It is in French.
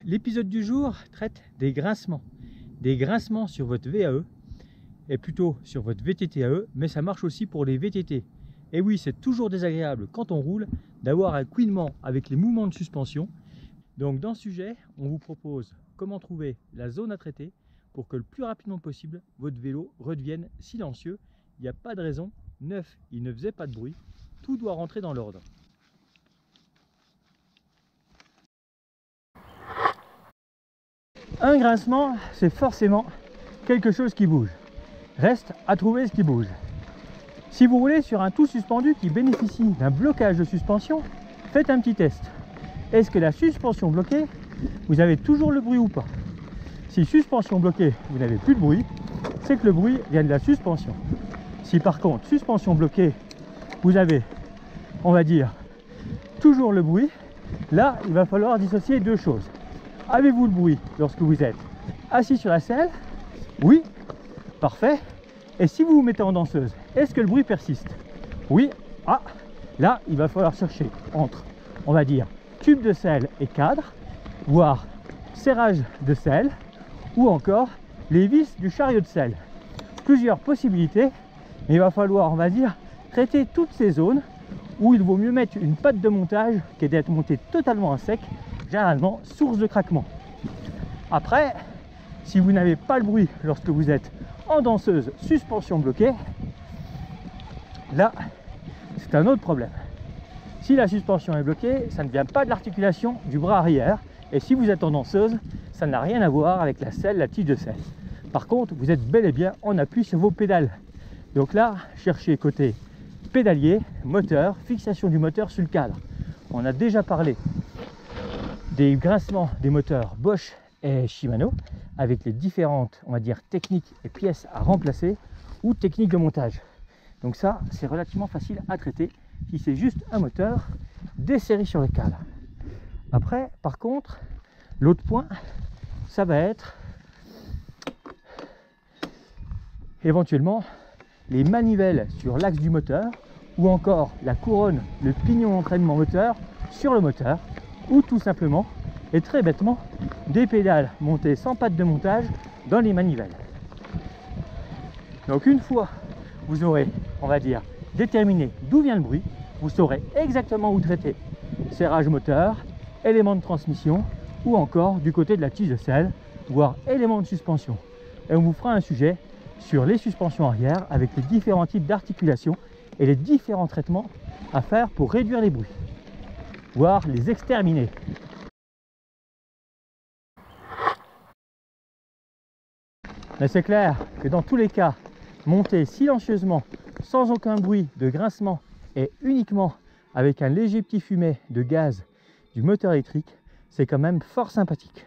L'épisode du jour traite des grincements. Des grincements sur votre VAE, et plutôt sur votre VTT-AE, mais ça marche aussi pour les VTT. Et oui, c'est toujours désagréable quand on roule d'avoir un couinement avec les mouvements de suspension. Donc dans ce sujet, on vous propose comment trouver la zone à traiter pour que le plus rapidement possible, votre vélo redevienne silencieux. Il n'y a pas de raison, neuf, il ne faisait pas de bruit, tout doit rentrer dans l'ordre. Un grincement, c'est forcément quelque chose qui bouge. Reste à trouver ce qui bouge. Si vous roulez sur un tout suspendu qui bénéficie d'un blocage de suspension, faites un petit test. Est-ce que la suspension bloquée, vous avez toujours le bruit ou pas? Si suspension bloquée, vous n'avez plus de bruit, c'est que le bruit vient de la suspension. Si par contre, suspension bloquée, vous avez, on va dire, toujours le bruit, là, il va falloir dissocier deux choses. Avez-vous le bruit lorsque vous êtes assis sur la selle? Oui, parfait. Et si vous vous mettez en danseuse, est-ce que le bruit persiste? Oui. Ah, là, il va falloir chercher entre, on va dire, tube de selle et cadre, voire serrage de selle, ou encore les vis du chariot de selle. Plusieurs possibilités, mais il va falloir, on va dire, traiter toutes ces zones où il vaut mieux mettre une patte de montage qui est d'être montée totalement à sec, généralement source de craquement. Après, si vous n'avez pas le bruit lorsque vous êtes en danseuse suspension bloquée, là c'est un autre problème. Si la suspension est bloquée, ça ne vient pas de l'articulation du bras arrière, et si vous êtes en danseuse, ça n'a rien à voir avec la selle, la tige de selle. Par contre, vous êtes bel et bien en appui sur vos pédales. Donc là, cherchez côté pédalier, moteur, fixation du moteur sur le cadre. On a déjà parlé des grincements des moteurs Bosch et Shimano avec les différentes, on va dire, techniques et pièces à remplacer ou techniques de montage. Donc ça, c'est relativement facile à traiter si c'est juste un moteur desserré sur le cadre. Après, par contre, l'autre point, ça va être éventuellement les manivelles sur l'axe du moteur ou encore la couronne, le pignon d'entraînement moteur sur le moteur, ou tout simplement et très bêtement des pédales montées sans patte de montage dans les manivelles. Donc une fois vous aurez, on va dire, déterminé d'où vient le bruit, vous saurez exactement où traiter serrage moteur, éléments de transmission ou encore du côté de la tige de selle, voire éléments de suspension. Et on vous fera un sujet sur les suspensions arrière avec les différents types d'articulations et les différents traitements à faire pour réduire les bruits, voire les exterminer. Mais c'est clair que dans tous les cas, monter silencieusement, sans aucun bruit de grincement et uniquement avec un léger petit fumet de gaz du moteur électrique, c'est quand même fort sympathique.